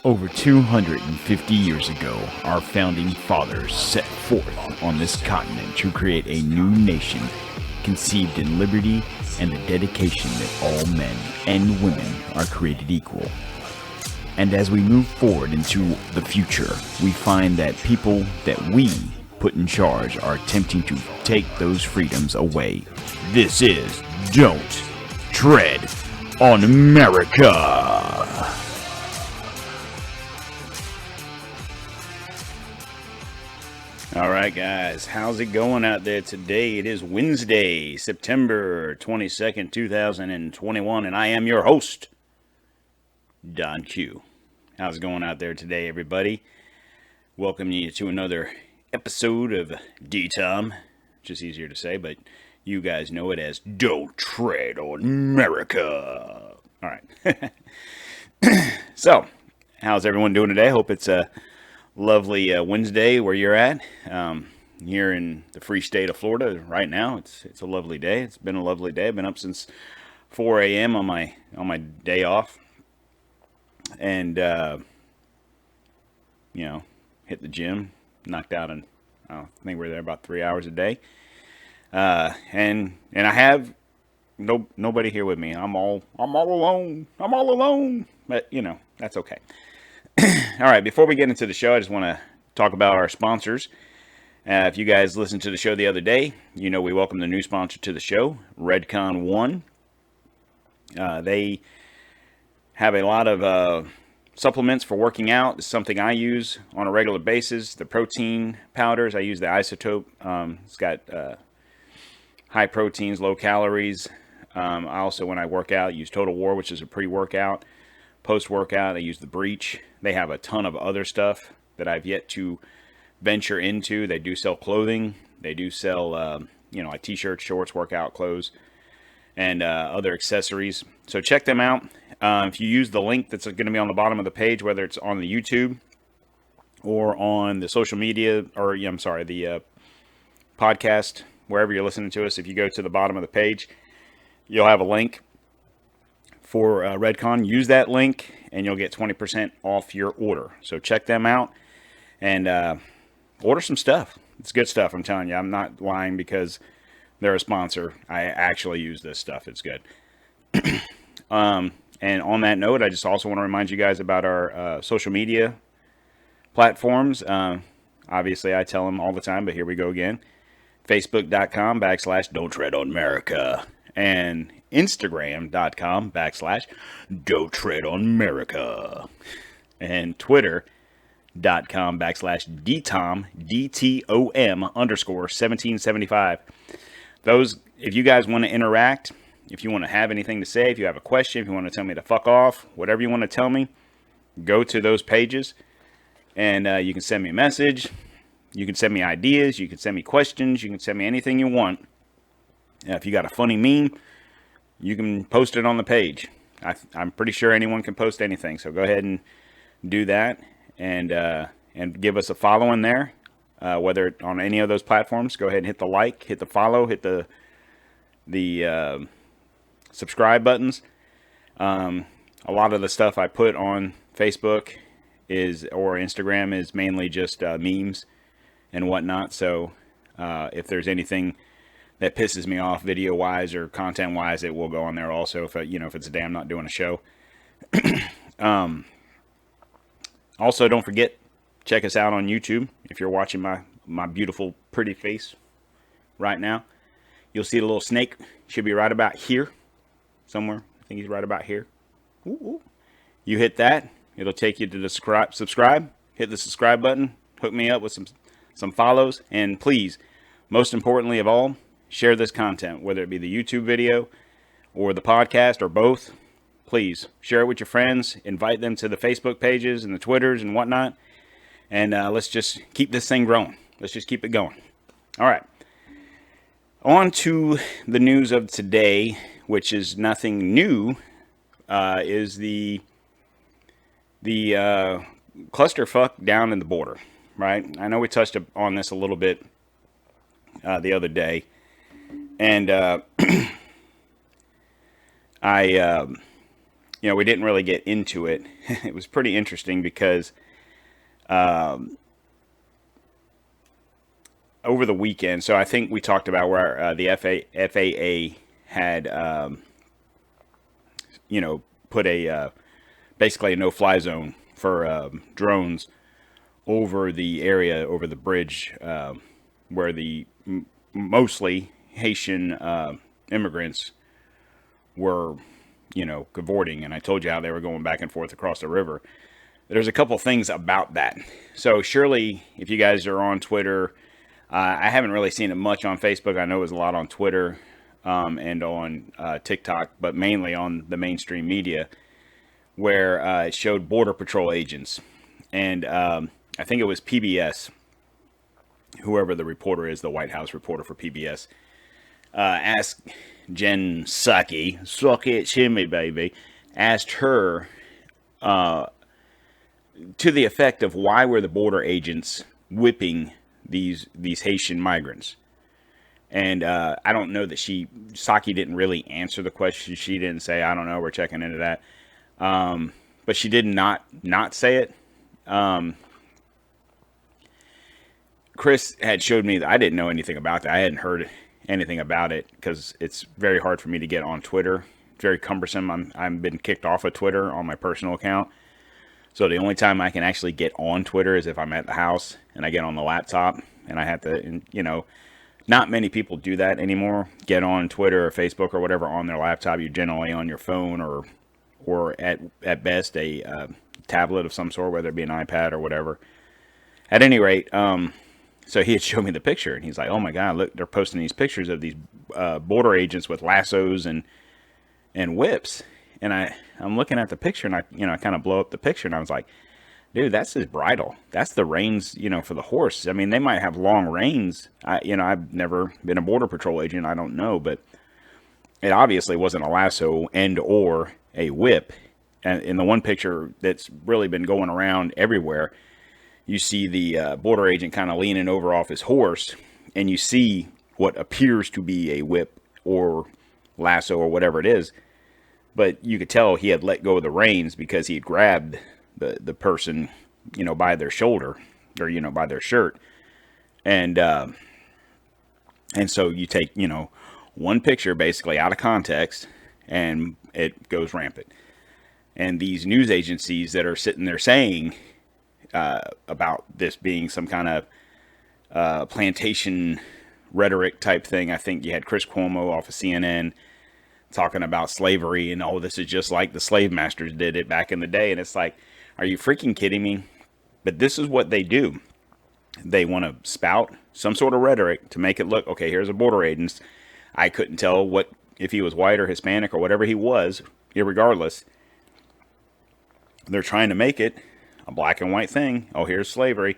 Over 250 years ago, our founding fathers set forth on this continent to create a new nation conceived in liberty and the dedication that all men and women are created equal. And as we move forward into the future, we find that people that we put in charge are attempting to take those freedoms away. This is Don't Tread on America. All right, guys, how's it going out there today? It is Wednesday, September 22nd, 2021, and I am your host, Don Q. How's it going out there today, everybody? Welcome you to another episode of D-Tom, just easier to say, but you guys know it as Don't Tread on America. All right. So, how's everyone doing today? Hope it's a lovely Wednesday where you're at. Here in the free state of Florida right now, it's a lovely day. It's been a lovely day. I've been up since 4 a.m. on my day off, and hit the gym, knocked out, and I think we're there about 3 hours a day. And I have nobody here with me. I'm all alone. I'm all alone. But that's okay. All right, before we get into the show, I just want to talk about our sponsors. If you guys listened to the show the other day, we welcome the new sponsor to the show, Redcon One. They have a lot of supplements for working out. It's something I use on a regular basis. The protein powders, I use the Isotope. It's got high proteins, low calories. I also, when I work out, use Total War, which is a pre-workout. Post-workout, I use the Breach. They have a ton of other stuff that I've yet to venture into. They do sell clothing. They do sell, like t-shirts, shorts, workout clothes, and other accessories. So check them out. If you use the link that's going to be on the bottom of the page, whether it's on the YouTube or on the social media, or the podcast, wherever you're listening to us, if you go to the bottom of the page, you'll have a link for Redcon. Use that link and you'll get 20% off your order. So check them out and order some stuff. It's good stuff, I'm telling you. I'm not lying because they're a sponsor. I actually use this stuff. It's good. And on that note, I just also want to remind you guys about our social media platforms. Obviously, I tell them all the time, but here we go again. Facebook.com/Don't Tread on America. And Instagram.com/Don't Tread on America. And Twitter.com/DTOM, DTOM_1775. Those, if you guys want to interact, if you want to have anything to say, if you have a question, if you want to tell me to fuck off, whatever you want to tell me, go to those pages and you can send me a message. You can send me ideas. You can send me questions. You can send me anything you want. If you got a funny meme, you can post it on the page. I'm pretty sure anyone can post anything. So go ahead and do that and give us a follow in there. Whether on any of those platforms, go ahead and hit the like, hit the follow, hit the subscribe buttons. A lot of the stuff I put on Facebook or Instagram is mainly just memes and whatnot. So if there's anything that pisses me off video wise or content wise, it will go on there also if it's a day I'm not doing a show. Also, don't forget, check us out on YouTube. If you're watching my beautiful pretty face right now, you'll see the little snake. Should be right about here somewhere. I think he's right about here. Ooh. You hit that, it'll take you to the subscribe. Hit the subscribe button. Hook me up with some follows, and please, most importantly of all, share this content, whether it be the YouTube video or the podcast or both. Please share it with your friends. Invite them to the Facebook pages and the Twitters and whatnot. And let's just keep this thing growing. Let's just keep it going. All right. On to the news of today, which is nothing new, is the clusterfuck down in the border, right? I know we touched on this a little bit the other day. And I we didn't really get into it. It was pretty interesting because over the weekend, so I think we talked about where the FAA had, put a basically a no-fly zone for drones over the area, over the bridge, where the mostly Haitian immigrants were, cavorting. And I told you how they were going back and forth across the river. There's a couple things about that. So surely, if you guys are on Twitter, I haven't really seen it much on Facebook. I know it was a lot on Twitter and on TikTok, but mainly on the mainstream media, where it showed Border Patrol agents. And I think it was PBS, whoever the reporter is, the White House reporter for PBS, asked Jen Psaki, suck it, shimmy, baby, asked her to the effect of why were the border agents whipping these Haitian migrants. And I don't know that Psaki didn't really answer the question. She didn't say, I don't know, we're checking into that. But she did not say it. Chris had showed me that I didn't know anything about that. I hadn't heard anything about it because it's very hard for me to get on Twitter. It's very cumbersome. I've been kicked off of Twitter on my personal account. So the only time I can actually get on Twitter is if I'm at the house and I get on the laptop and I have to, not many people do that anymore. Get on Twitter or Facebook or whatever on their laptop. You're generally on your phone or at best a tablet of some sort, whether it be an iPad or whatever. At any rate, so he had showed me the picture, and he's like, "Oh my God, look! They're posting these pictures of these border agents with lassos and whips." And I'm looking at the picture, and I kind of blow up the picture, and I was like, "Dude, that's his bridle. That's the reins, for the horse. I mean, they might have long reins. I've never been a border patrol agent. I don't know, but it obviously wasn't a lasso and or a whip." And in the one picture that's really been going around everywhere, you see the border agent kind of leaning over off his horse, and you see what appears to be a whip or lasso or whatever it is. But you could tell he had let go of the reins because he had grabbed the person, by their shoulder or, by their shirt. And so you take, one picture basically out of context and it goes rampant. And these news agencies that are sitting there saying, about this being some kind of plantation rhetoric type thing. I think you had Chris Cuomo off of CNN talking about slavery and, oh, this is just like the slave masters did it back in the day. And it's like, are you freaking kidding me? But this is what they do. They want to spout some sort of rhetoric to make it look, okay, here's a border agent. I couldn't tell if he was white or Hispanic or whatever he was, irregardless. They're trying to make it a black and white thing. Oh, here's slavery.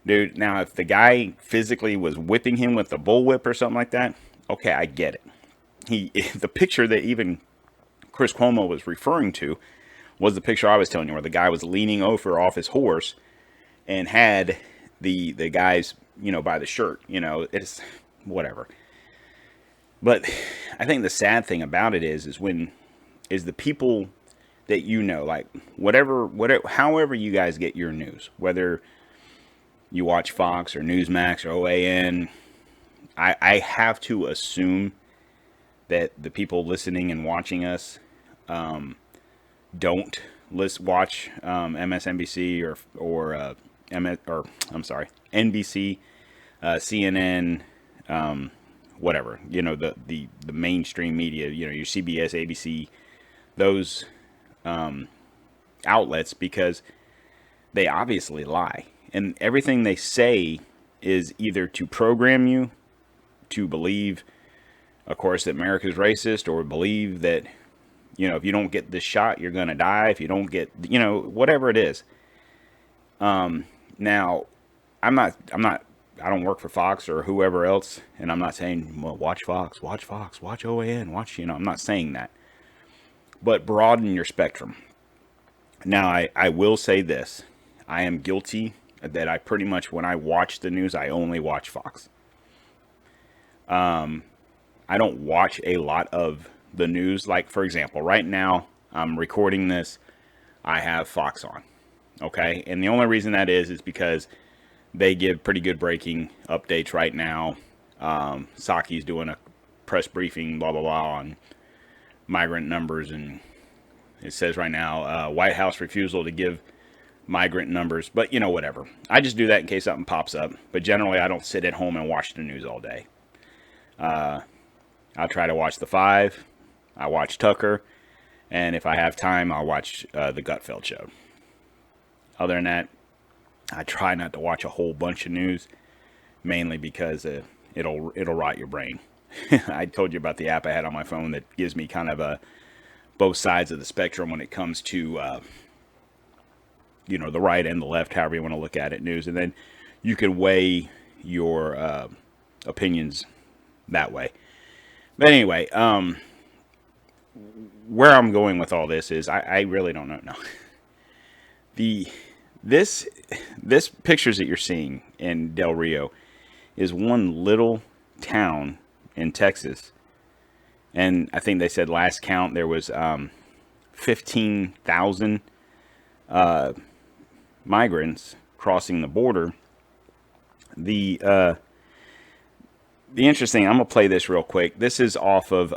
Dude, now if the guy physically was whipping him with a bullwhip or something like that, okay, I get it. The picture that even Chris Cuomo was referring to was the picture I was telling you, where the guy was leaning over off his horse and had the guys, by the shirt. It's whatever. But I think the sad thing about it is the people that like whatever, however you guys get your news, whether you watch Fox or Newsmax or OAN, I have to assume that the people listening and watching us don't watch MSNBC or NBC, CNN, whatever, the mainstream media, your CBS, ABC, those outlets, because they obviously lie, and everything they say is either to program you to believe, of course, that America's racist, or believe that, if you don't get this shot, you're going to die. If you don't get, whatever it is. Now, I don't work for Fox or whoever else, and I'm not saying, well, watch Fox, watch OAN, I'm not saying that. But broaden your spectrum. Now, I will say this. I am guilty that I pretty much, when I watch the news, I only watch Fox. I don't watch a lot of the news. Like, for example, right now, I'm recording this, I have Fox on. Okay, and the only reason that is because they give pretty good breaking updates right now. Saki's doing a press briefing, blah, blah, blah, on migrant numbers. And it says right now, White House refusal to give migrant numbers. But, whatever. I just do that in case something pops up. But generally, I don't sit at home and watch the news all day. I'll try to watch The Five. I watch Tucker. And if I have time, I'll watch the Gutfeld Show. Other than that, I try not to watch a whole bunch of news, mainly because it'll rot your brain. I told you about the app I had on my phone that gives me kind of both sides of the spectrum when it comes to the right and the left, however you want to look at it, news, and then you can weigh your opinions that way. But anyway, where I'm going with all this is I really don't know. No. This pictures that you're seeing in Del Rio is one little town in Texas, and I think they said last count there was 15,000 migrants crossing the border. The interesting, I'm gonna play this real quick. This is off of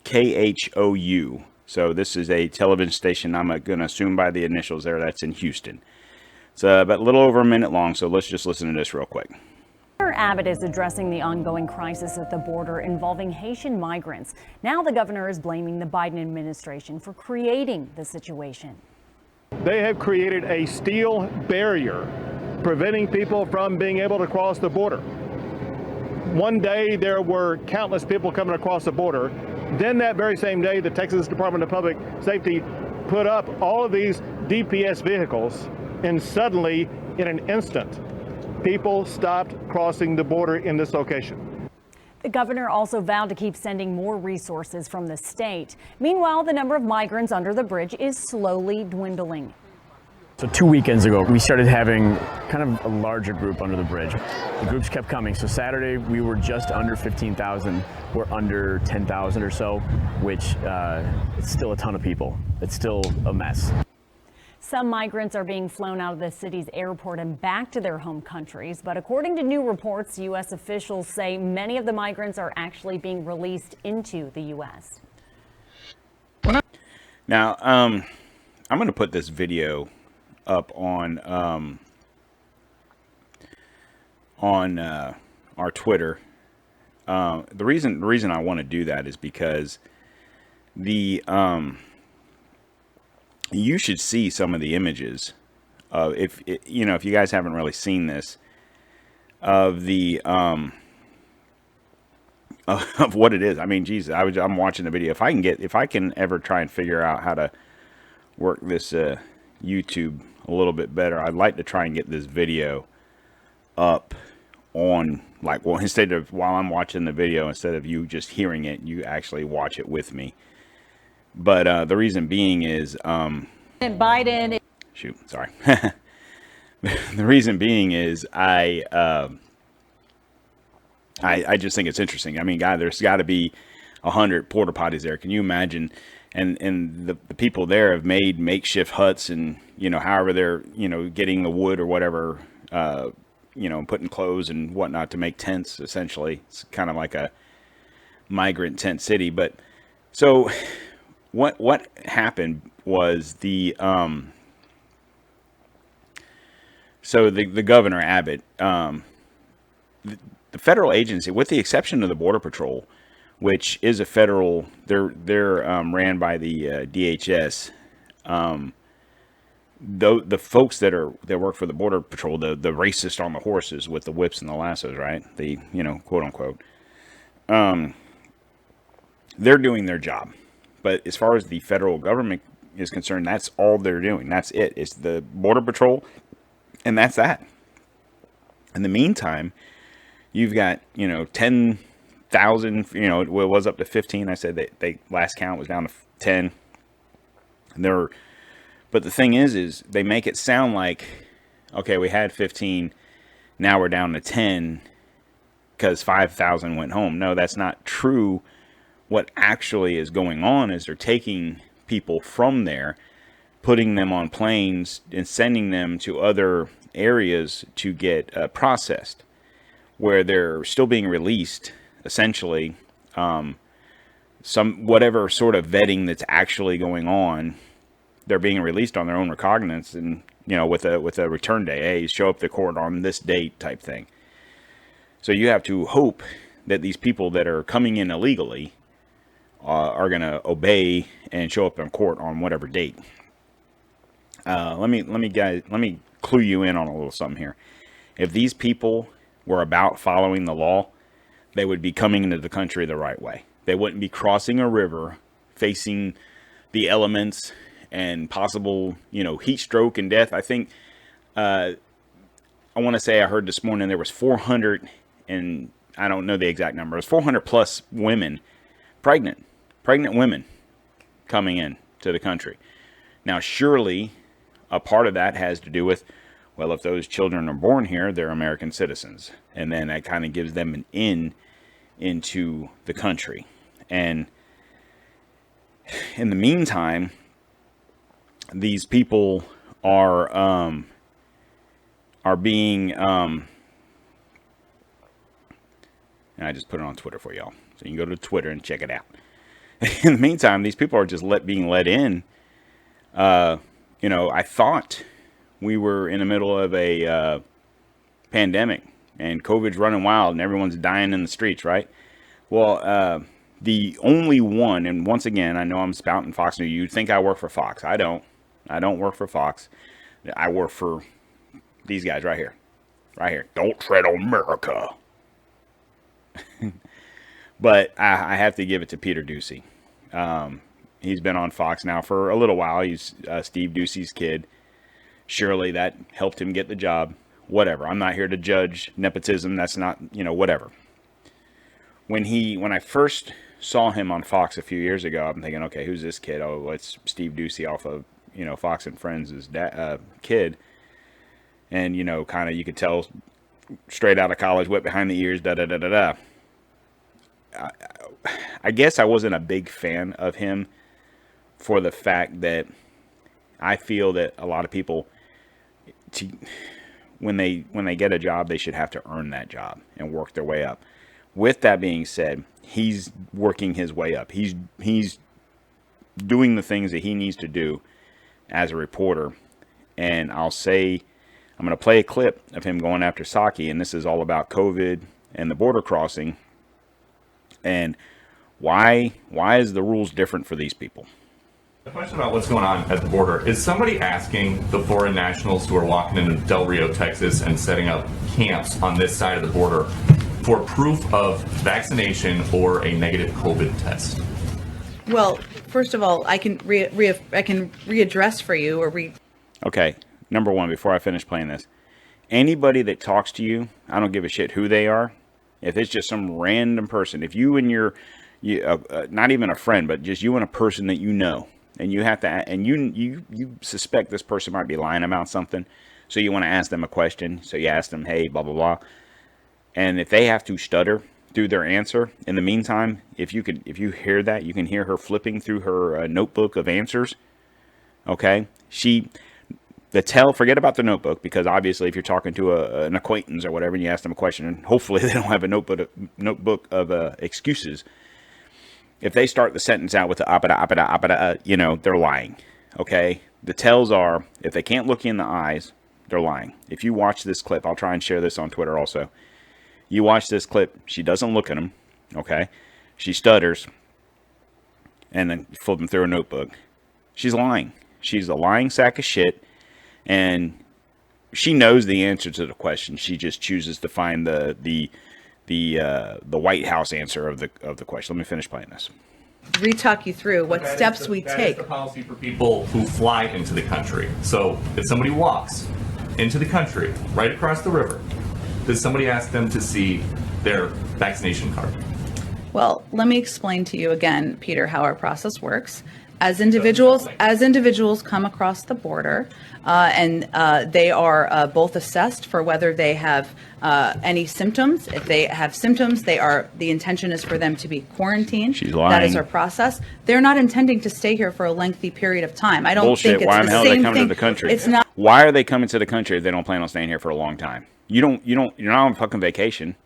KHOU. So this is a television station, I'm going to assume by the initials there, that's in Houston. It's about a little over a minute long, so let's just listen to this real quick. Governor Abbott is addressing the ongoing crisis at the border involving Haitian migrants. Now the governor is blaming the Biden administration for creating the situation. They have created a steel barrier preventing people from being able to cross the border. One day there were countless people coming across the border. Then that very same day, the Texas Department of Public Safety put up all of these DPS vehicles, and suddenly, in an instant, people stopped crossing the border in this location. The governor also vowed to keep sending more resources from the state. Meanwhile, the number of migrants under the bridge is slowly dwindling. So 2 weekends ago, we started having kind of a larger group under the bridge. The groups kept coming. So Saturday, we were just under 15,000. We're under 10,000 or so, which it's still a ton of people. It's still a mess. Some migrants are being flown out of the city's airport and back to their home countries. But according to new reports, U.S. officials say many of the migrants are actually being released into the U.S. Now, I'm going to put this video up on our Twitter. The reason I want to do that is because you should see some of the images of if you guys haven't really seen this of the of what it is. I mean, Jesus, I'm watching the video. If I can ever try and figure out how to work this YouTube a little bit better, I'd like to try and get this video up on, instead of while I'm watching the video, instead of you just hearing it, you actually watch it with me. But the reason being is And Biden. Sorry. The reason being is I just think it's interesting. I mean, God, there's got to be 100 porta potties there. Can you imagine? And the people there have made makeshift huts, and however they're getting the wood or whatever, putting clothes and whatnot to make tents. Essentially, it's kind of like a migrant tent city. But so what happened was the governor Abbott, the federal agency, with the exception of the Border Patrol, which is a federal, they're ran by the DHS. The folks that work for the Border Patrol, the racist on the horses with the whips and the lassos, right? The quote unquote, they're doing their job. But as far as the federal government is concerned, that's all they're doing. That's it. It's the Border Patrol, and that's that. In the meantime, you've got 10,000. It was up to 15. I said they last count was down to 10. But the thing is they make it sound like, okay, we had 15, now we're down to 10 because 5,000 went home. No, that's not true. What actually is going on is they're taking people from there, putting them on planes and sending them to other areas to get processed, where they're still being released, essentially. Some whatever sort of vetting that's actually going on, they're being released on their own recognizance, and with a return day. Hey, show up to court on this date type thing. So you have to hope that these people that are coming in illegally are going to obey and show up in court on whatever date. Let me clue you in on a little something here. If these people were about following the law, they would be coming into the country the right way. They wouldn't be crossing a river, facing the elements and possible, heat stroke and death. I think, I want to say I heard this morning there was 400, and I don't know the exact number. It was 400 plus women, pregnant women coming in to the country. Now, surely a part of that has to do with, well, if those children are born here, they're American citizens. And then that kind of gives them an in into the country. And in the meantime, these people are being, and I just put it on Twitter for y'all, so you can go to Twitter and check it out. In the meantime, these people are just being let in. I thought we were in the middle of a pandemic and COVID's running wild and everyone's dying in the streets, right? Well, the only one, and once again, I know I'm spouting Fox News. You'd think I work for Fox. I don't work for Fox. I work for these guys right here. Right here. Don't tread on America. But I have to give it to Peter Doocy. He's been on Fox now for a little while. He's Steve Doocy's kid. Surely that helped him get the job. Whatever. I'm not here to judge nepotism. That's not, whatever. When I first saw him on Fox a few years ago, I'm thinking, okay, who's this kid? Oh, it's Steve Doocy off of, Fox and Friends' kid. And, kind of, you could tell straight out of college, wet behind the ears, da-da-da-da-da. I guess I wasn't a big fan of him for the fact that I feel that a lot of people, when they get a job, they should have to earn that job and work their way up. With that being said, he's working his way up. He's doing the things that he needs to do as a reporter. And I'm going to play a clip of him going after Psaki, and this is all about COVID and the border crossing. And why is the rules different for these people? The question about what's going on at the border, is somebody asking the foreign nationals who are walking into Del Rio, Texas and setting up camps on this side of the border for proof of vaccination or a negative COVID test? Well, first of all, I can readdress for you Okay, number one, before I finish playing this, anybody that talks to you, I don't give a shit who they are. If it's just some random person, if you and not even a friend, but just you and a person that you know, and you have to, and you suspect this person might be lying about something, so you want to ask them a question. So you ask them, hey, blah blah blah, and if they have to stutter through their answer, in the meantime, if you hear that, you can hear her flipping through her notebook of answers. Okay, forget about the notebook, because obviously if you're talking to an acquaintance or whatever and you ask them a question, and hopefully they don't have a notebook of excuses. If they start the sentence out with the appada, they're lying. Okay? The tells are, if they can't look you in the eyes, they're lying. If you watch this clip, I'll try and share this on Twitter also. You watch this clip, she doesn't look at him. Okay? She stutters and then flipping through a notebook. She's lying. She's a lying sack of shit. And she knows the answer to the question. She just chooses to find the White House answer of the question. Let me finish playing this. Re-talk you through what steps we take. take. That is the policy for people who fly into the country. So if somebody walks into the country right across the river, does somebody ask them to see their vaccination card? Well, let me explain to you again, Peter, how our process works. As individuals come across the border, and they are both assessed for whether they have any symptoms. If they have symptoms, the intention is for them to be quarantined. She's lying. That is our process. They're not intending to stay here for a lengthy period of time. I don't Bullshit. think it's Why in the the hell are they same coming thing. to the country? It's not. Why are they coming to the country if they don't plan on staying here for a long time? You're not on fucking vacation.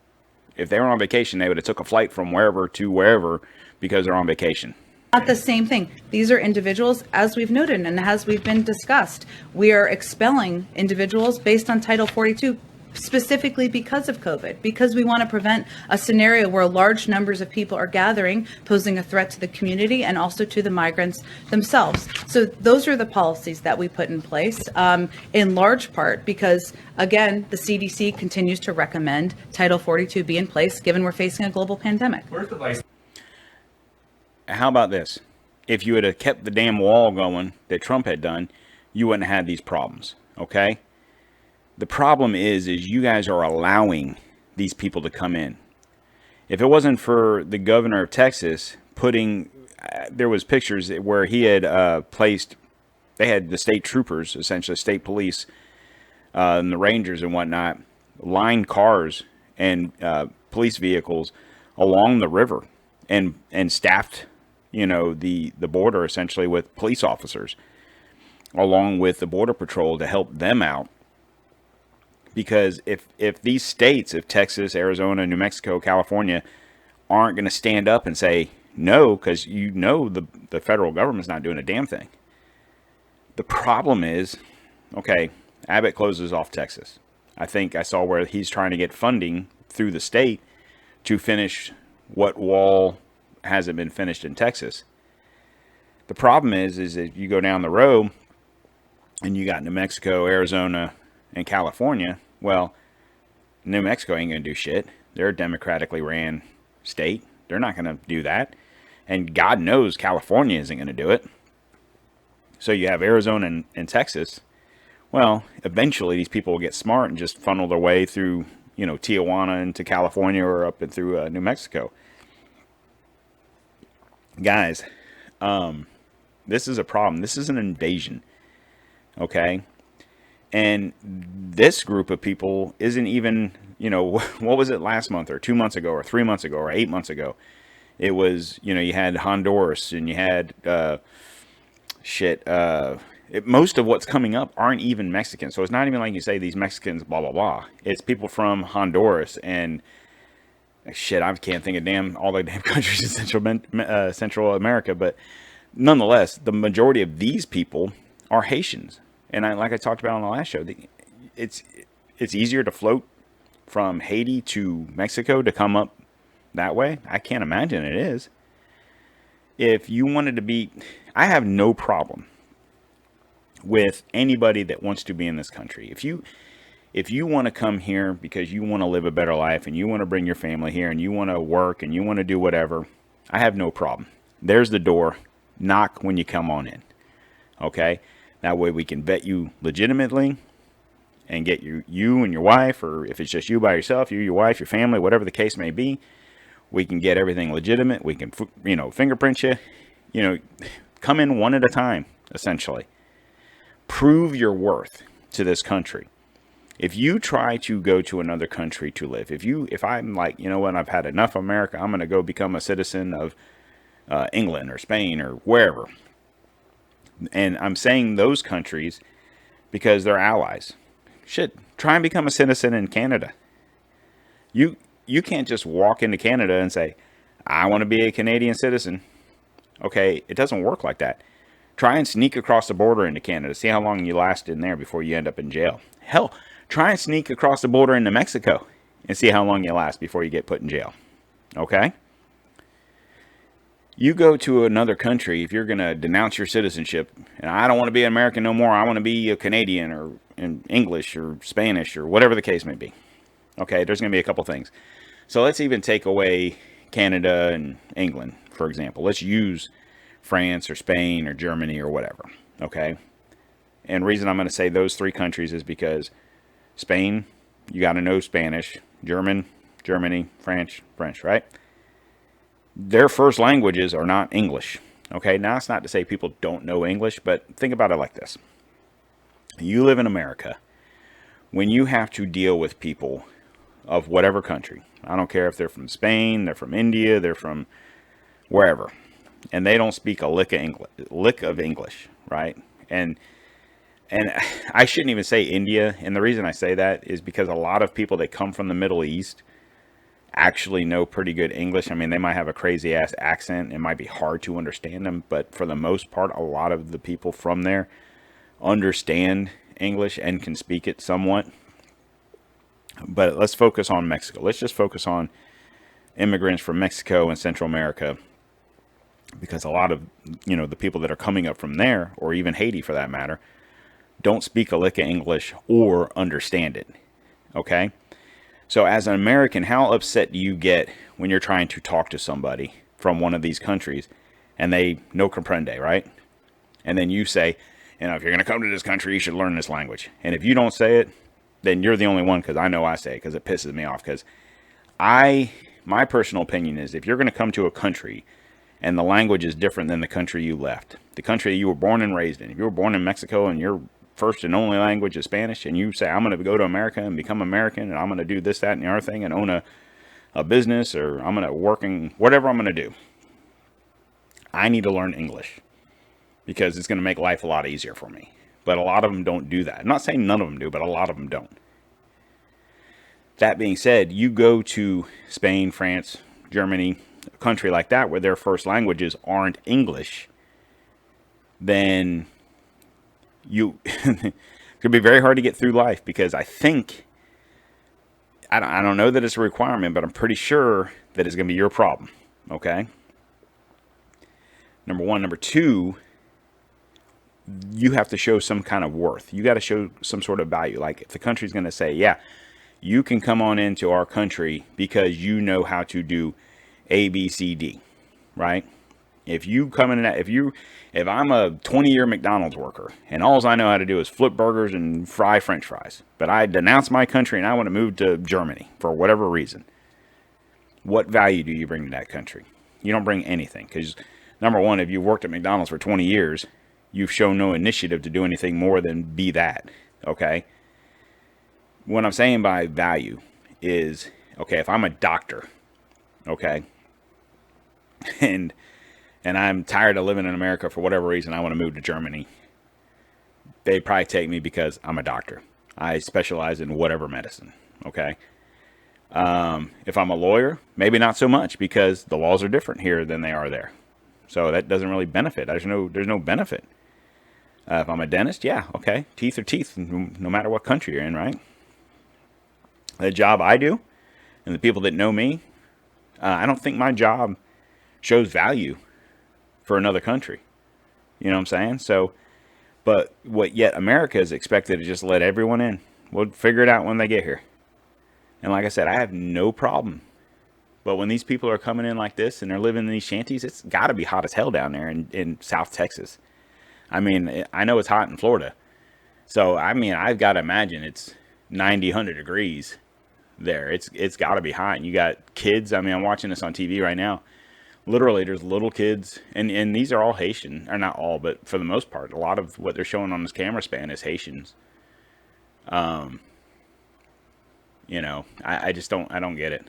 If they were on vacation, they would have took a flight from wherever to wherever because they're on vacation. Not the same thing. These are individuals, as we've noted and as we've been discussed. We are expelling individuals based on Title 42 specifically because of COVID, because we want to prevent a scenario where large numbers of people are gathering, posing a threat to the community and also to the migrants themselves. So those are the policies that we put in place, in large part because, again, the CDC continues to recommend Title 42 be in place, given we're facing a global pandemic. Where's the vice? How about this? If you had kept the damn wall going that Trump had done, you wouldn't have had these problems, okay? The problem is you guys are allowing these people to come in. If it wasn't for the governor of Texas putting, there was pictures where he had they had the state troopers, essentially state police, and the rangers and whatnot, lined cars and police vehicles along the river and staffed, the border essentially with police officers, along with the Border Patrol to help them out. Because if these states, if Texas, Arizona, New Mexico, California, aren't going to stand up and say no, because the federal government's not doing a damn thing. The problem is, okay, Abbott closes off Texas. I think I saw where he's trying to get funding through the state to finish what wall hasn't been finished in Texas. The problem is if you go down the road and you got New Mexico, Arizona, and California, well, New Mexico ain't going to do shit. They're a democratically ran state. They're not going to do that. And God knows California isn't going to do it. So you have Arizona and Texas. Well, eventually these people will get smart and just funnel their way through, Tijuana into California or up and through New Mexico. Guys, this is a problem. This is an invasion. Okay? And this group of people isn't even, what was it last month or 2 months ago or 3 months ago or 8 months ago? It was, you had Honduras and you had most of what's coming up aren't even Mexican. So it's not even like you say these Mexicans, blah, blah, blah. It's people from Honduras and I can't think of all the damn countries in Central America. But nonetheless, the majority of these people are Haitians. And like I talked about on the last show, it's easier to float from Haiti to Mexico to come up that way. I can't imagine it is. If you wanted to I have no problem with anybody that wants to be in this country. If you want to come here because you want to live a better life and you want to bring your family here and you want to work and you want to do whatever, I have no problem. There's the door. Knock when you come on in. Okay? That way we can vet you legitimately and get you and your wife, or if it's just you by yourself, your wife, your family, whatever the case may be, we can get everything legitimate. We can, fingerprint you, come in one at a time, essentially. Prove your worth to this country. If you try to go to another country to live, if I'm like, I've had enough of America, I'm going to go become a citizen of England or Spain or wherever. And I'm saying those countries because they're allies. Try and become a citizen in Canada. You can't just walk into Canada and say, I want to be a Canadian citizen. Okay, it doesn't work like that. Try and sneak across the border into Canada. See how long you last in there before you end up in jail. Hell, try and sneak across the border into Mexico and see how long you last before you get put in jail. Okay? You go to another country, if you're going to denounce your citizenship, and I don't want to be an American no more, I want to be a Canadian or in English or Spanish or whatever the case may be. Okay, there's going to be a couple things. So let's even take away Canada and England, for example. Let's use France or Spain or Germany or whatever. Okay? And the reason I'm going to say those three countries is because Spain, you got to know Spanish. Germany, French, right? Their first languages are not English. Okay, now it's not to say people don't know English, but think about it like this. You live in America. When you have to deal with people of whatever country, I don't care if they're from Spain, they're from India, they're from wherever, and they don't speak a lick of English, right? And I shouldn't even say India, and the reason I say that is because a lot of people that come from the Middle East actually know pretty good English. I mean, they might have a crazy ass accent. It might be hard to understand them, but for the most part, a lot of the people from there understand English and can speak it somewhat. But let's focus on Mexico. Let's just focus on immigrants from Mexico and Central America, because a lot of, the people that are coming up from there, or even Haiti for that matter, don't speak a lick of English or understand it. Okay? So as an American, how upset do you get when you're trying to talk to somebody from one of these countries and they no comprende, right? And then you say, if you're going to come to this country, you should learn this language. And if you don't say it, then you're the only one, because I know I say it, because it pisses me off. Because my personal opinion is, if you're going to come to a country and the language is different than the country you left, the country you were born and raised in, if you were born in Mexico and your first and only language is Spanish, and you say, I'm going to go to America and become American, and I'm going to do this, that, and the other thing, and own a business, or I'm going to whatever I'm going to do, I need to learn English, because it's going to make life a lot easier for me. But a lot of them don't do that. I'm not saying none of them do, but a lot of them don't. That being said, you go to Spain, France, Germany, a country like that, where their first languages aren't English, then it's going to be very hard to get through life, because I don't know that it's a requirement, but I'm pretty sure that it's going to be your problem. Okay. Number one. Number two, you have to show some kind of worth. You got to show some sort of value. Like, if the country's going to say, yeah, you can come on into our country because you know how to do A, B, C, D, right? If you come in, if I'm a 20-year McDonald's worker and all I know how to do is flip burgers and fry French fries, but I denounce my country and I want to move to Germany for whatever reason, what value do you bring to that country? You don't bring anything, because number one, if you worked at McDonald's for 20 years, you've shown no initiative to do anything more than be that. Okay. What I'm saying by value is, okay, if I'm a doctor, okay, and I'm tired of living in America for whatever reason, I want to move to Germany, they'd probably take me because I'm a doctor. I specialize in whatever medicine, okay? If I'm a lawyer, maybe not so much, because the laws are different here than they are there. So that doesn't really benefit. There's no benefit. If I'm a dentist, yeah, okay, teeth are teeth, no matter what country you're in, right? The job I do, and the people that know me, I don't think my job shows value for another country. You know what I'm saying? So, but yet America is expected to just let everyone in. We'll figure it out when they get here. And like I said, I have no problem. But when these people are coming in like this and they're living in these shanties, it's got to be hot as hell down there in South Texas. I mean, I know it's hot in Florida. So, I mean, I've got to imagine it's 90, 100 degrees there. It's got to be hot. And you got kids. I mean, I'm watching this on TV right now. Literally, there's little kids. And these are all Haitian. Or not all, but for the most part, a lot of what they're showing on this camera span is Haitians. I just don't get it.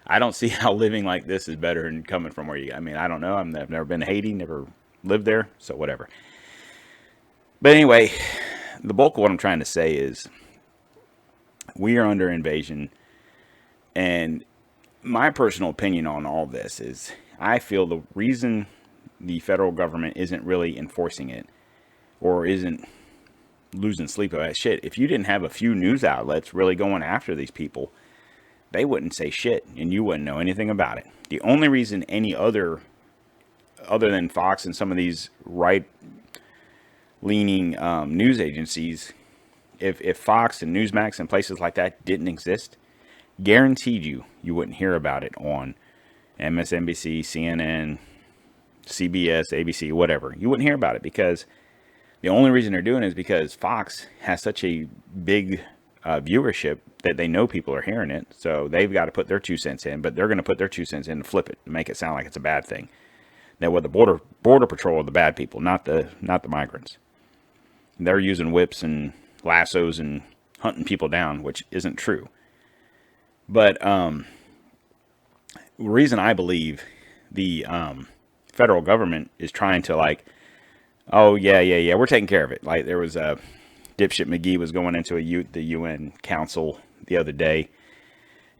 I don't see how living like this is better than coming from where I mean, I don't know. I've never been to Haiti, never lived there, so whatever. But anyway, the bulk of what I'm trying to say is we are under invasion. And my personal opinion on all this is I feel the reason the federal government isn't really enforcing it, or isn't losing sleep about shit, if you didn't have a few news outlets really going after these people, they wouldn't say shit and you wouldn't know anything about it. The only reason any other than Fox and some of these right-leaning news agencies, if Fox and Newsmax and places like that didn't exist, guaranteed you wouldn't hear about it on MSNBC, CNN, CBS, ABC, whatever. You wouldn't hear about it, because the only reason they're doing it is because Fox has such a big viewership that they know people are hearing it. So they've got to put their 2 cents in, but they're going to put their 2 cents in and flip it and make it sound like it's a bad thing. That what the border patrol are the bad people, not the migrants. They're using whips and lassos and hunting people down, which isn't true. But the reason I believe the federal government is trying to like, oh yeah, we're taking care of it. Like there was a dipshit McGee was going into the UN Council the other day,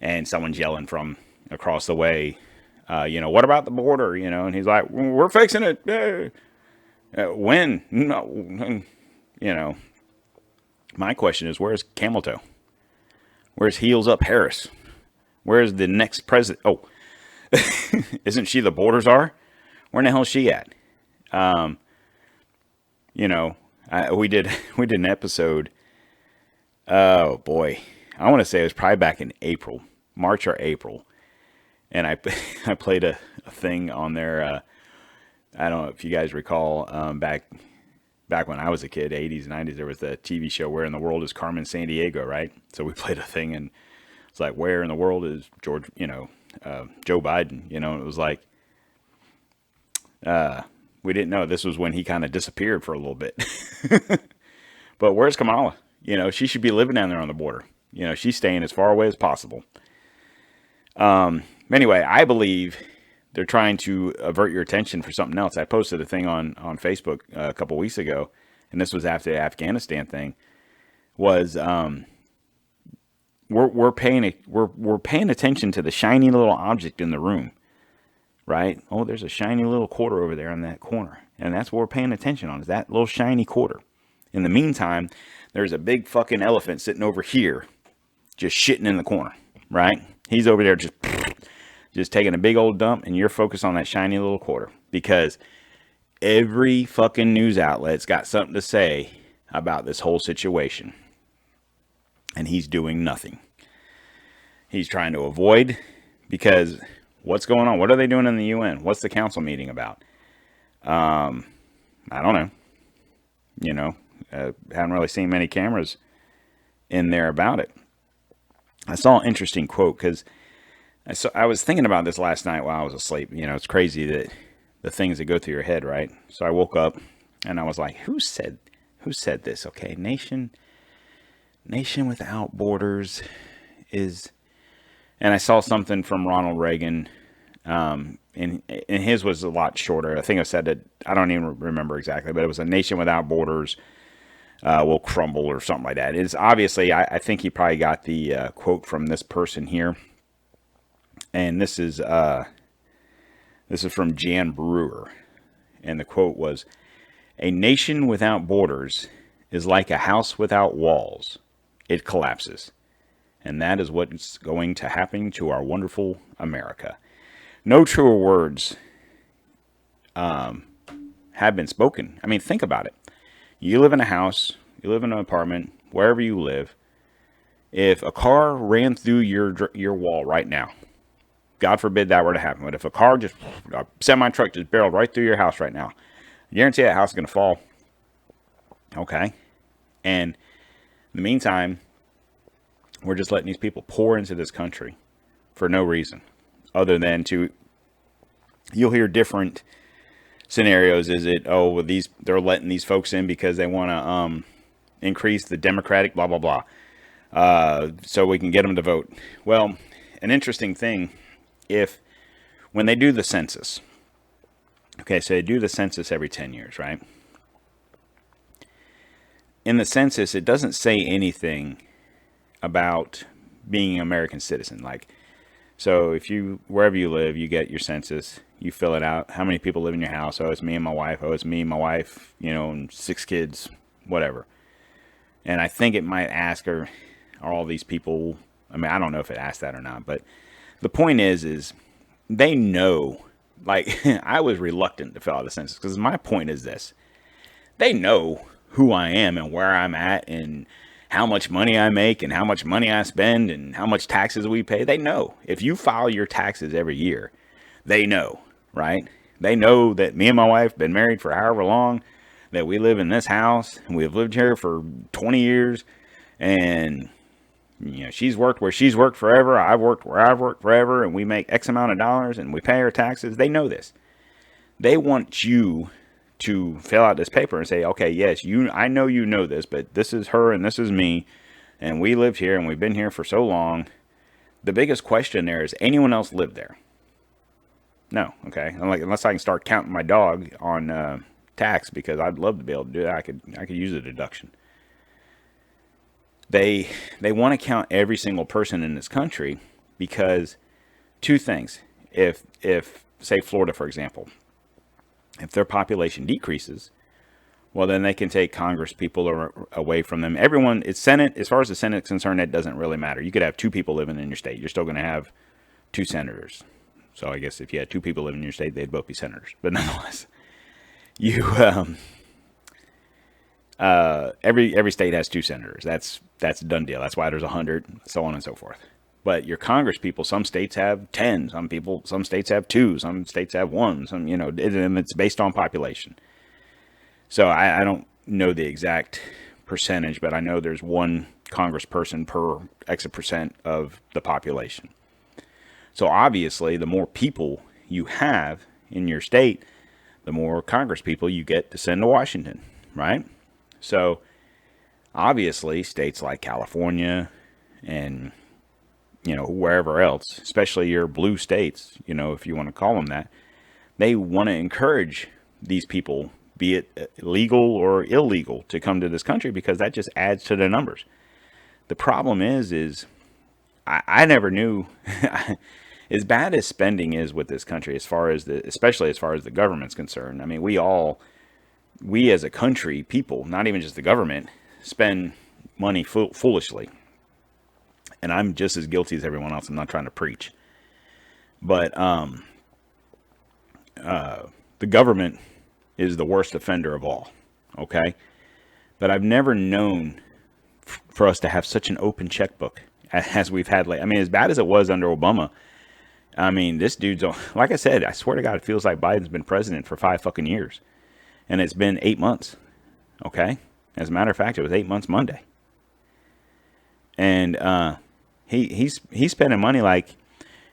and someone's yelling from across the way, what about the border? And he's like, we're fixing it. When? No. My question is, where's Camel Toe? Where's Heels Up Harris? Where's the next president? Oh, isn't she the border czar? Where in the hell is she at? We did an episode. Oh boy, I want to say it was probably back in March or April, and I played a thing on there. I don't know if you guys recall, back when I was a kid, 80s, 90s, there was the TV show Where in the World is Carmen Sandiego, right? So we played a thing, and it's like, where in the world is Joe Biden? And it was like, we didn't know this was when he kind of disappeared for a little bit. But where's Kamala? She should be living down there on the border. She's staying as far away as possible. Anyway, I believe they're trying to avert your attention for something else. I posted a thing on Facebook a couple weeks ago, and this was after the Afghanistan thing. Was we're paying attention to the shiny little object in the room, right? Oh, there's a shiny little quarter over there in that corner, and that's what we're paying attention on, is that little shiny quarter. In the meantime, there's a big fucking elephant sitting over here, just shitting in the corner, right? He's over there just taking a big old dump, and you're focused on that shiny little quarter, because every fucking news outlet's got something to say about this whole situation, and he's doing nothing. He's trying to avoid, because what's going on? What are they doing in the UN? What's the council meeting about? I don't know. Haven't really seen many cameras in there about it. I saw an interesting quote, because I was thinking about this last night while I was asleep. It's crazy that the things that go through your head, right? So I woke up and I was like, who said this? Okay, nation without borders is, and I saw something from Ronald Reagan, and his was a lot shorter. I think I said it, I don't even remember exactly, but it was a nation without borders will crumble or something like that. It's obviously, I think he probably got the quote from this person here. And this is from Jan Brewer, and the quote was, "A nation without borders is like a house without walls. It collapses. And that is what's going to happen to our wonderful America." No truer words have been spoken. I mean, think about it. You live in a house, you live in an apartment, wherever you live. If a car ran through your wall right now, God forbid that were to happen, but if a semi-truck just barreled right through your house right now, I guarantee that house is going to fall. Okay? And in the meantime, we're just letting these people pour into this country for no reason other than you'll hear different scenarios. Is it, they're letting these folks in because they want to increase the Democratic blah, blah, blah, so we can get them to vote. Well, an interesting thing, when they do the census, okay, so they do the census every 10 years, right? In the census, it doesn't say anything about being an American citizen. Like, so wherever you live, you get your census, you fill it out. How many people live in your house? Oh, it's me and my wife. Oh, it's me and my wife, and 6 kids, whatever. And I think it might ask, are all these people, I mean, I don't know if it asked that or not, but the point is they know, like, I was reluctant to fill out the census because my point is this. They know who I am and where I'm at and how much money I make and how much money I spend and how much taxes we pay. They know. If you file your taxes every year, they know, right? They know that me and my wife have been married for however long, that we live in this house and we've lived here for 20 years, and she's worked where she's worked forever. I've worked where I've worked forever, and we make X amount of dollars and we pay our taxes. They know this. They want you to fill out this paper and say, okay, yes, I know you know this, but this is her and this is me, and we live here and we've been here for so long. The biggest question there is, anyone else live there? No, okay. Unless I can start counting my dog on tax, because I'd love to be able to do that. I could use a deduction. They want to count every single person in this country because two things. If say Florida, for example, if their population decreases, well, then they can take Congress people away from them. Everyone, it's Senate. As far as the Senate is concerned, it doesn't really matter. You could have two people living in your state. You're still going to have two senators. So I guess if you had two people living in your state, they'd both be senators. But nonetheless, every state has two senators. That's a done deal. That's why there's 100, so on and so forth. But your Congress people, some states have 10, some states have 2, some states have 1, and it's based on population. So I don't know the exact percentage, but I know there's one congressperson per X percent of the population. So obviously, the more people you have in your state, the more Congress people you get to send to Washington, right? So obviously, states like California and wherever else, especially your blue states, if you want to call them that, they want to encourage these people, be it legal or illegal, to come to this country because that just adds to the numbers. The problem is I never knew, as bad as spending is with this country, especially as far as the government's concerned. I mean, we as a country, people, not even just the government, spend money foolishly. And I'm just as guilty as everyone else. I'm not trying to preach. But the government is the worst offender of all. Okay? But I've never known for us to have such an open checkbook as we've had lately. I mean, as bad as it was under Obama, I mean, this dude's, like I said, I swear to God, it feels like Biden's been president for 5 fucking years. And it's been 8 months. Okay? As a matter of fact, it was 8 months Monday. And he's spending money like,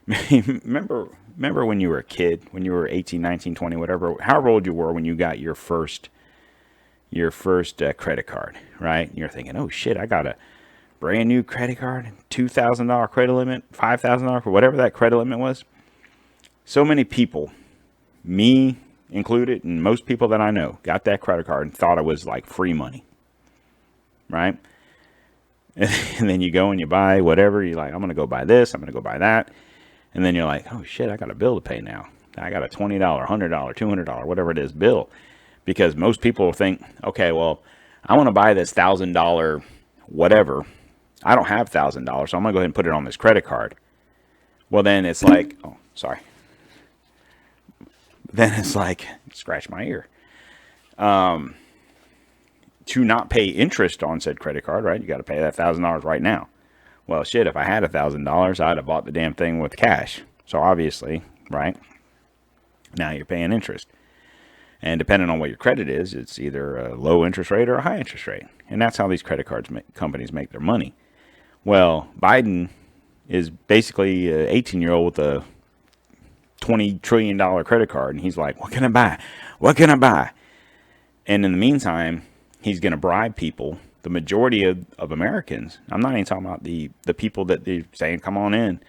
remember when you were a kid, when you were 18, 19, 20, whatever, however old you were when you got your first credit card, right? And you're thinking, oh shit, I got a brand new credit card, $2,000 credit limit, $5,000 for whatever that credit limit was. So many people, me included, and most people that I know, got that credit card and thought it was like free money, right? And then you go and you buy whatever. You're like, I'm going to go buy this. I'm going to go buy that. And then you're like, oh, shit, I got a bill to pay now. I got a $20, $100, $200, whatever it is bill. Because most people think, okay, well, I want to buy this $1,000 whatever. I don't have $1,000, so I'm going to go ahead and put it on this credit card. Well, then it's like, oh, sorry. Then it's like, scratch my ear. To not pay interest on said credit card, right? You got to pay that $1,000 right now. Well, shit, if I had $1,000, I'd have bought the damn thing with cash. So obviously, right? Now you're paying interest. And depending on what your credit is, it's either a low interest rate or a high interest rate. And that's how these credit cards companies make their money. Well, Biden is basically an 18-year-old with a $20 trillion credit card. And he's like, what can I buy? What can I buy? And in the meantime, he's going to bribe people, the majority of Americans. I'm not even talking about the people that they're saying, come on in,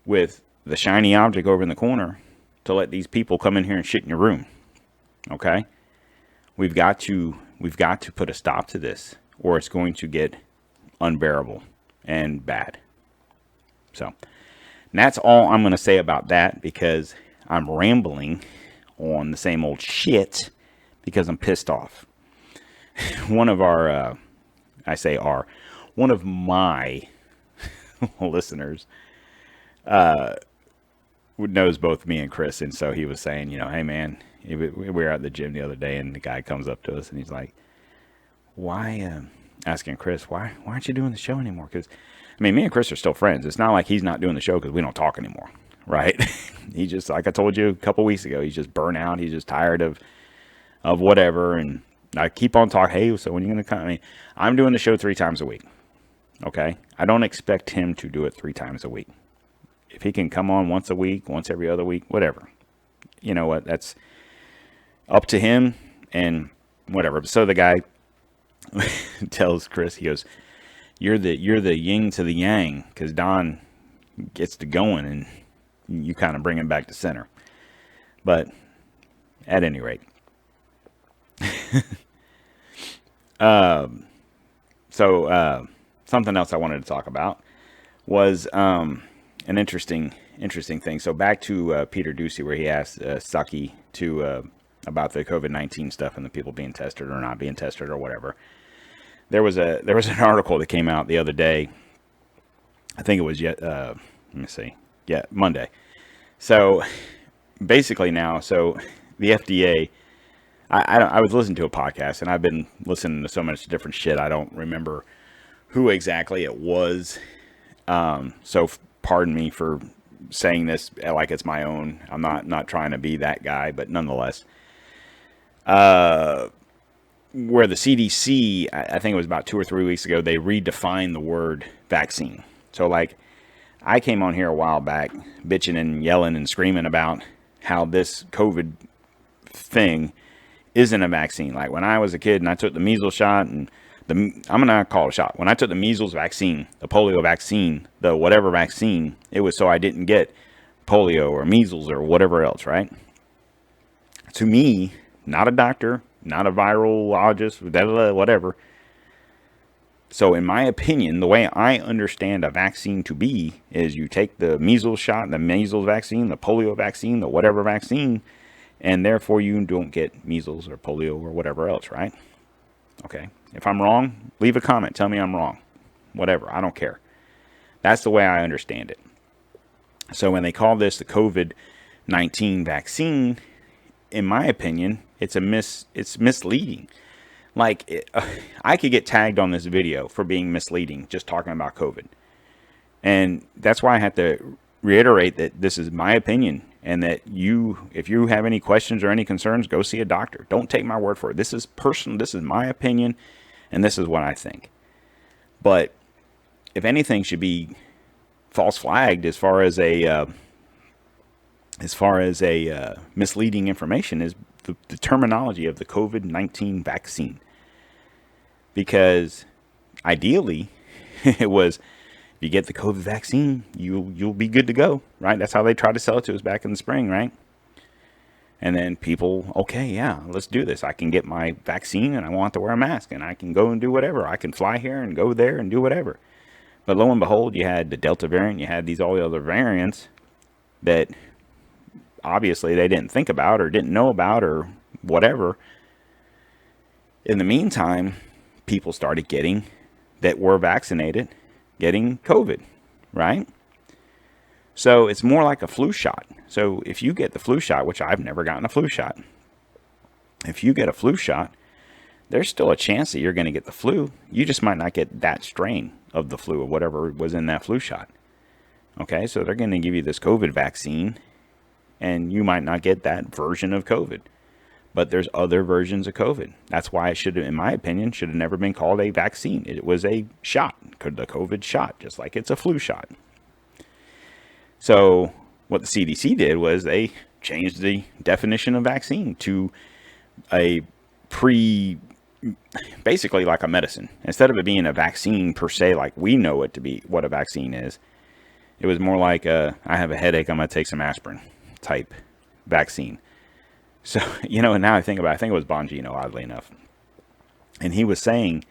with the shiny object over in the corner to let these people come in here and shit in your room. Okay? We've got to put a stop to this, or it's going to get unbearable and bad. So, that's all I'm going to say about that, because I'm rambling on the same old shit because I'm pissed off. One of one of my listeners knows both me and Chris, and so he was saying, hey man, we were at the gym the other day, and the guy comes up to us and he's like, why, asking Chris, why aren't you doing the show anymore? Because, I mean, me and Chris are still friends. It's not like he's not doing the show because we don't talk anymore, right? He just, like I told you a couple weeks ago, he's just burnt out. He's just tired of whatever, and I keep on talking, hey, so when are you going to come? I mean, I'm doing the show 3 times a week, okay? I don't expect him to do it 3 times a week. If he can come on once a week, once every other week, whatever. You know what? up to him and whatever. So the guy tells Chris, he goes, you're the yin to the yang, because Don gets to going and you kind of bring him back to center. But at any rate, something else I wanted to talk about was an interesting thing. So back to Peter Ducey, where he asked Saki about the COVID-19 stuff and the people being tested or not being tested or whatever. There was an article that came out the other day. I think it was Monday. So basically now, so the FDA, I was listening to a podcast, and I've been listening to so much different shit, I don't remember who exactly it was. So pardon me for saying this like it's my own. I'm not trying to be that guy, but nonetheless, where the CDC, I think it was about 2 or 3 weeks ago, they redefined the word vaccine. So like, I came on here a while back bitching and yelling and screaming about how this COVID thing isn't a vaccine. Like when I was a kid and I took the measles shot, and I'm going to call it a shot. When I took the measles vaccine, the polio vaccine, the whatever vaccine, it was so I didn't get polio or measles or whatever else, right? To me, not a doctor, not a virologist, whatever. So in my opinion, the way I understand a vaccine to be is you take the measles shot, the measles vaccine, the polio vaccine, the whatever vaccine, and therefore you don't get measles or polio or whatever else, right? Okay. If I'm wrong, leave a comment. Tell me I'm wrong. Whatever. I don't care. That's the way I understand it. So when they call this the COVID-19 vaccine, in my opinion, it's misleading. Like, I could get tagged on this video for being misleading, just talking about COVID. And that's why I have to reiterate that this is my opinion, and that if you have any questions or any concerns, go see a doctor. Don't take my word for it. This is personal. This is my opinion, and this is what I think. But if anything should be false flagged as far as a misleading information, is the terminology of the COVID-19 vaccine. Because ideally, it was, if you get the COVID vaccine, you'll be good to go, right? That's how they tried to sell it to us back in the spring, right? And then people, okay, yeah, let's do this. I can get my vaccine and I won't have to wear a mask, and I can go and do whatever. I can fly here and go there and do whatever. But lo and behold, you had the Delta variant, you had all the other variants that obviously they didn't think about or didn't know about or whatever. In the meantime, people started that were vaccinated, getting COVID, right? So it's more like a flu shot. So if you get the flu shot, which I've never gotten a flu shot, if you get a flu shot, there's still a chance that you're going to get the flu. You just might not get that strain of the flu or whatever was in that flu shot. Okay, so they're going to give you this COVID vaccine, and you might not get that version of COVID. But there's other versions of COVID. That's why it should have, in my opinion, should have never been called a vaccine. It was a shot, the COVID shot, just like it's a flu shot. So what the CDC did was they changed the definition of vaccine to basically like a medicine. Instead of it being a vaccine per se, like we know it to be what a vaccine is, it was more like I have a headache, I'm going to take some aspirin type vaccine. So, and now I think about it, I think it was Bongino, oddly enough. And he was saying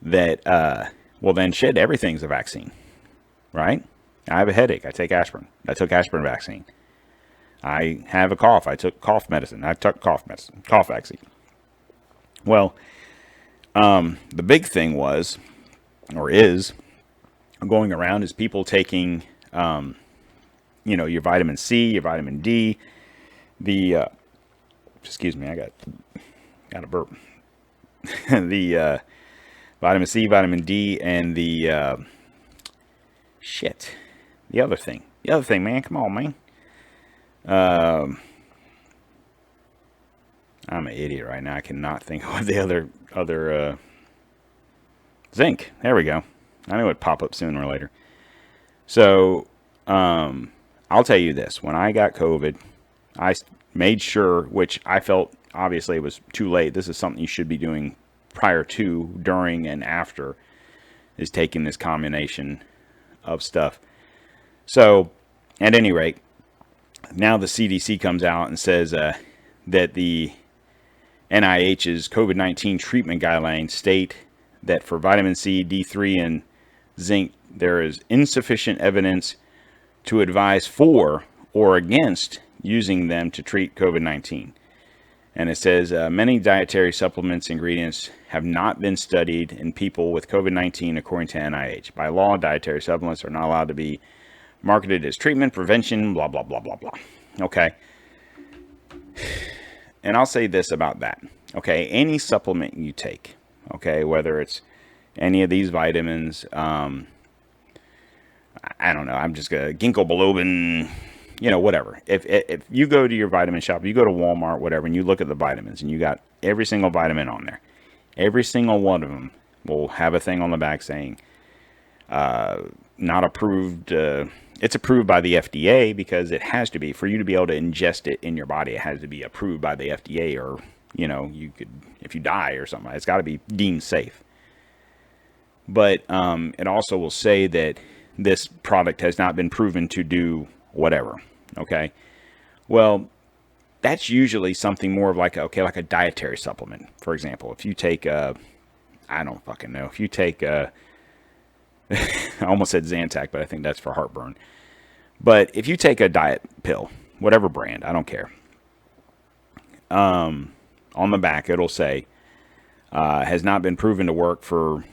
that, well, then shit, everything's a vaccine, right? I have a headache, I take aspirin. I took aspirin vaccine. I have a cough, I took cough medicine. I took cough vaccine. Well, the big thing was, or is, going around is people taking, your vitamin C, your vitamin D, excuse me, I got a burp. The vitamin C, vitamin D, and the other thing, man, come on, man. I'm an idiot right now. I cannot think of what the other zinc. There we go. I know it would pop up sooner or later. So, I'll tell you this. When I got COVID, made sure, which I felt obviously it was too late. This is something you should be doing prior to, during, and after, is taking this combination of stuff. So, at any rate, now the CDC comes out and says that the NIH's COVID-19 treatment guidelines state that for vitamin C, D3, and zinc, there is insufficient evidence to advise for or against using them to treat COVID-19. And it says many dietary supplements ingredients have not been studied in people with COVID-19 according to NIH. By law, dietary supplements are not allowed to be marketed as treatment, prevention, blah, blah, blah, blah, blah. Okay. And I'll say this about that. Okay. Any supplement you take, okay, whether it's any of these vitamins, I don't know, I'm just going to ginkgo bilobin, whatever. If you go to your vitamin shop, you go to Walmart, whatever, and you look at the vitamins and you got every single vitamin on there, every single one of them will have a thing on the back saying, not approved. It's approved by the FDA because it has to be for you to be able to ingest it in your body. It has to be approved by the FDA, or, you could, if you die or something, it's got to be deemed safe. But it also will say that this product has not been proven to do whatever. Okay. Well, that's usually something more of like a dietary supplement. For example, if you take I don't fucking know. If you take I almost said Zantac, but I think that's for heartburn. But if you take a diet pill, whatever brand, I don't care. On the back, it'll say, has not been proven to work for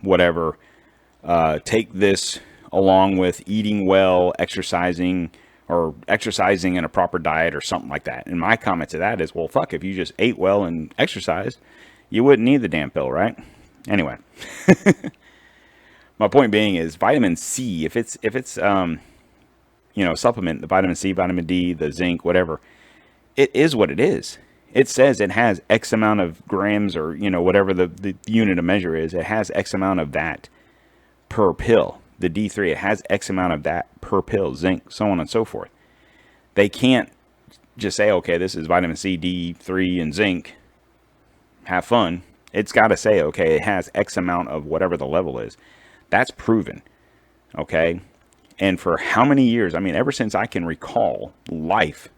whatever. Take this along with eating well, exercising in a proper diet or something like that. And my comment to that is, well, fuck, if you just ate well and exercised, you wouldn't need the damn pill, right? Anyway. My point being is vitamin C, if it's supplement, the vitamin C, vitamin D, the zinc, whatever, it is what it is. It says it has X amount of grams, or, whatever the unit of measure is. It has X amount of that per pill. The D3, it has X amount of that per pill, zinc, so on and so forth. They can't just say, okay, this is vitamin C, D3, and zinc. Have fun. It's got to say, okay, it has X amount of whatever the level is. That's proven, okay? And for how many years? I mean, ever since I can recall life,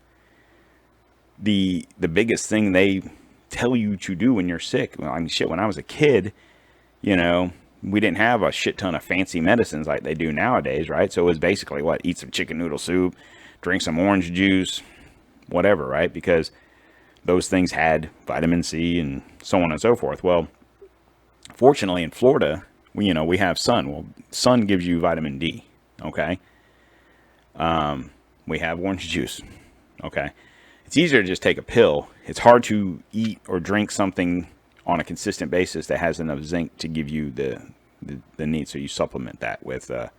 the biggest thing they tell you to do when you're sick, well, I mean, shit, when I was a kid, we didn't have a shit ton of fancy medicines like they do nowadays, right? So it was basically what? Eat some chicken noodle soup, drink some orange juice, whatever, right? Because those things had vitamin C and so on and so forth. Well, fortunately in Florida, we have sun. Well, sun gives you vitamin D, okay? We have orange juice, okay? It's easier to just take a pill. It's hard to eat or drink something on a consistent basis that has enough zinc to give you the need. So you supplement that with a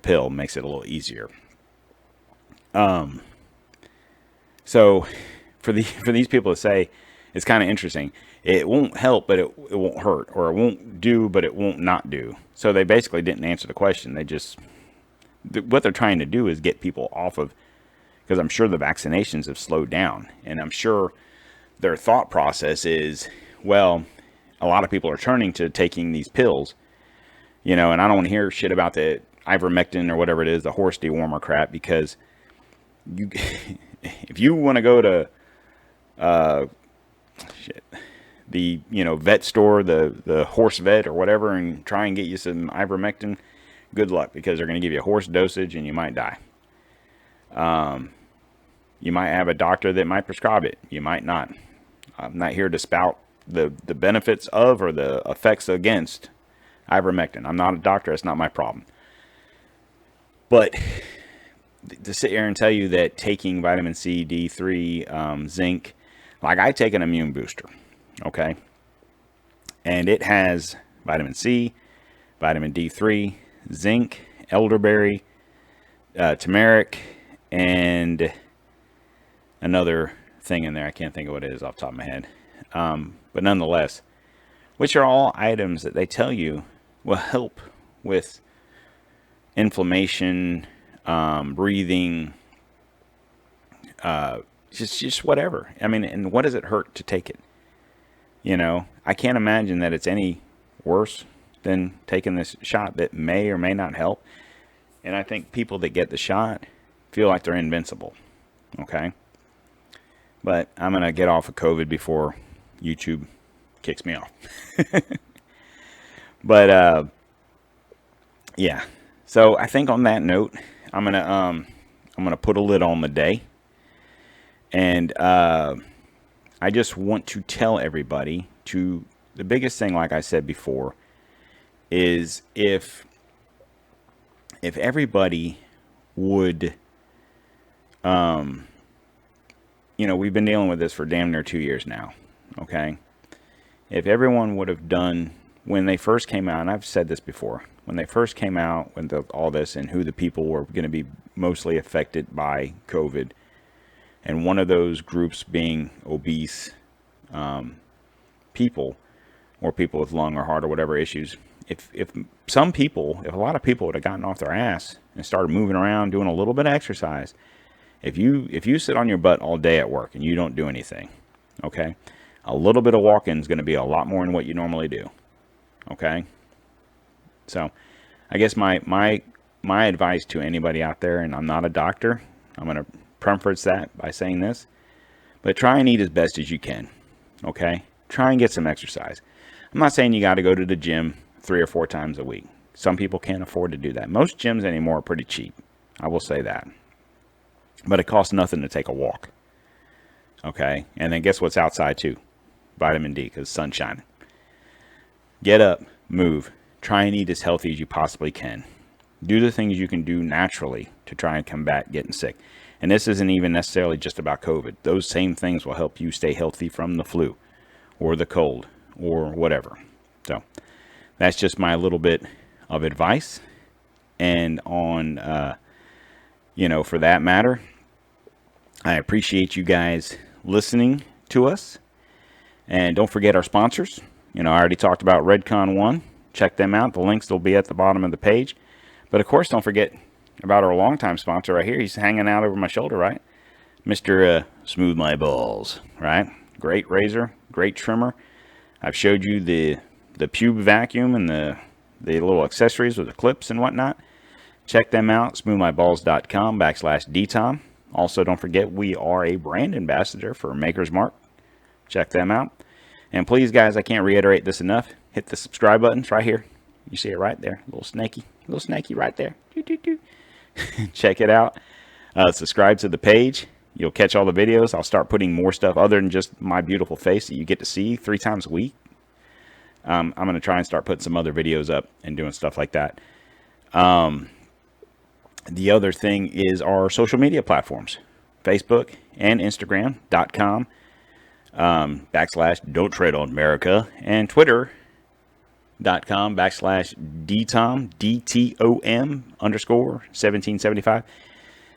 pill, makes it a little easier. So for these people to say, it's kind of interesting. It won't help, but it won't hurt, or it won't do, but it won't not do. So they basically didn't answer the question. They just, what they're trying to do is get people off of, because I'm sure the vaccinations have slowed down, and I'm sure their thought process is, well, a lot of people are turning to taking these pills, and I don't want to hear shit about the ivermectin or whatever it is, the horse dewormer crap, because if you want to go to, the vet store, the horse vet or whatever, and try and get you some ivermectin, good luck, because they're going to give you a horse dosage and you might die. You might have a doctor that might prescribe it, you might not. I'm not here to spout the benefits of or the effects against ivermectin. I'm not a doctor, it's not my problem. But to sit here and tell you that taking vitamin C, D3, zinc, like I take an immune booster, okay? And it has vitamin C, vitamin D3, zinc, elderberry, turmeric, and another thing in there. I can't think of what it is off the top of my head. But nonetheless, which are all items that they tell you will help with inflammation, breathing, just whatever. I mean, and what does it hurt to take it? You know, I can't imagine that it's any worse than taking this shot that may or may not help. And I think people that get the shot feel like they're invincible. Okay. But I'm going to get off of COVID before YouTube kicks me off. But, yeah. So I think on that note, I'm going to put a lid on the day. And, I just want to tell everybody the biggest thing, like I said before, is if everybody would, we've been dealing with this for damn near 2 years now. Okay. If everyone would have done when they first came out, and I've said this before, when they first came out with all this and who the people were going to be mostly affected by COVID, and one of those groups being obese people, or people with lung or heart or whatever issues. If a lot of people would have gotten off their ass and started moving around, doing a little bit of exercise, if you sit on your butt all day at work and you don't do anything, okay, a little bit of walking is going to be a lot more than what you normally do. Okay, so I guess my advice to anybody out there, and I'm not a doctor, I'm going to preface that by saying this, but try and eat as best as you can. Okay, try and get some exercise. I'm not saying you got to go to the gym 3 or 4 times a week. Some people can't afford to do that. Most gyms anymore are pretty cheap. I will say that. But it costs nothing to take a walk. Okay, and then guess what's outside too? Vitamin D, because sun's shining. Get up, move, try and eat as healthy as you possibly can. Do the things you can do naturally to try and combat getting sick. And this isn't even necessarily just about COVID. Those same things will help you stay healthy from the flu or the cold or whatever. So that's just my little bit of advice. And on, for that matter, I appreciate you guys listening to us. And don't forget our sponsors. I already talked about Redcon 1. Check them out. The links will be at the bottom of the page. But, of course, don't forget about our longtime sponsor right here. He's hanging out over my shoulder, right? Mr. Smooth My Balls, right? Great razor, great trimmer. I've showed you the pube vacuum and the little accessories with the clips and whatnot. Check them out, smoothmyballs.com/dtom. Also, don't forget we are a brand ambassador for Maker's Mark. Check them out. And please, guys, I can't reiterate this enough. Hit the subscribe button. It's right here. You see it right there. A little snaky right there. Check it out. Subscribe to the page. You'll catch all the videos. I'll start putting more stuff other than just my beautiful face that you get to see 3 times a week. I'm going to try and start putting some other videos up and doing stuff like that. The other thing is our social media platforms. Facebook and Instagram.com /Don't Tread on America, and Twitter.com /DTOM, DTOM _1775.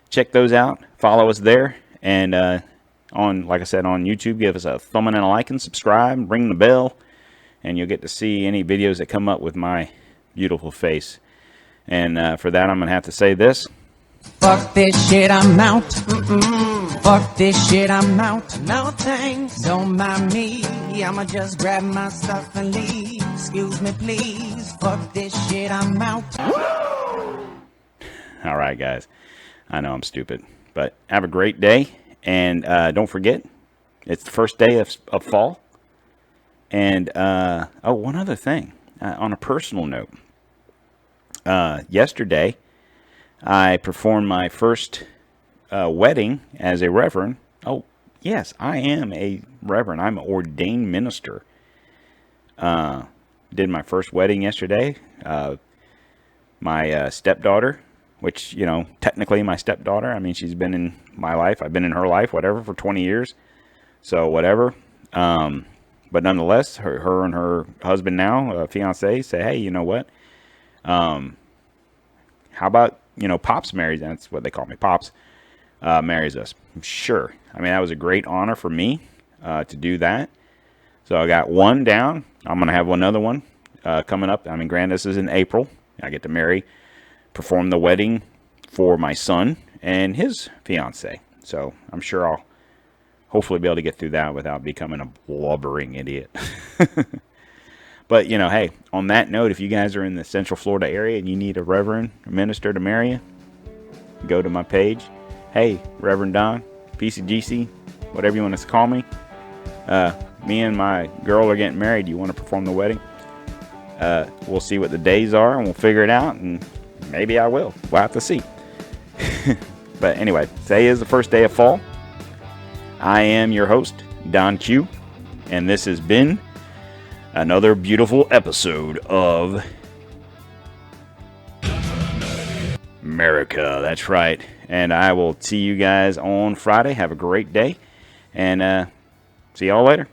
Check those out. Follow us there. And like I said, on YouTube, give us a thumb and a like and subscribe. Ring the bell. And you'll get to see any videos that come up with my beautiful face. And for that, I'm going to have to say this. Fuck this shit, I'm out. Fuck this shit, I'm out. No thanks, don't mind me. I'ma just grab my stuff and leave. Excuse me, please. Fuck this shit, I'm out. All right, guys. I know I'm stupid, but have a great day. And don't forget, it's the first day of fall. And, one other thing. On a personal note. Yesterday, I performed my first wedding as a reverend. Oh, yes, I am a reverend. I'm an ordained minister. Did my first wedding yesterday. My stepdaughter, which, technically my stepdaughter. I mean, she's been in my life. I've been in her life, whatever, for 20 years. So, whatever. But nonetheless, her and her husband now, fiance, say, hey, you know what? How about, Pops marries, that's what they call me, Pops, marries us. Sure. I mean, that was a great honor for me to do that. So I got one down. I'm going to have another one coming up. I mean, granted, this is in April. I get to perform the wedding for my son and his fiance. So I'm sure I'll hopefully be able to get through that without becoming a blubbering idiot. But, you know, hey, on that note, if you guys are in the Central Florida area and you need a reverend, a minister to marry you, go to my page. Hey, Reverend Don, PCGC, whatever you want to call me. Me and my girl are getting married. You want to perform the wedding? We'll see what the days are and we'll figure it out. And maybe I will. We'll have to see. But anyway, today is the first day of fall. I am your host, Don Q. And this has been another beautiful episode of America. That's right. And I will see you guys on Friday. Have a great day. And see y'all later.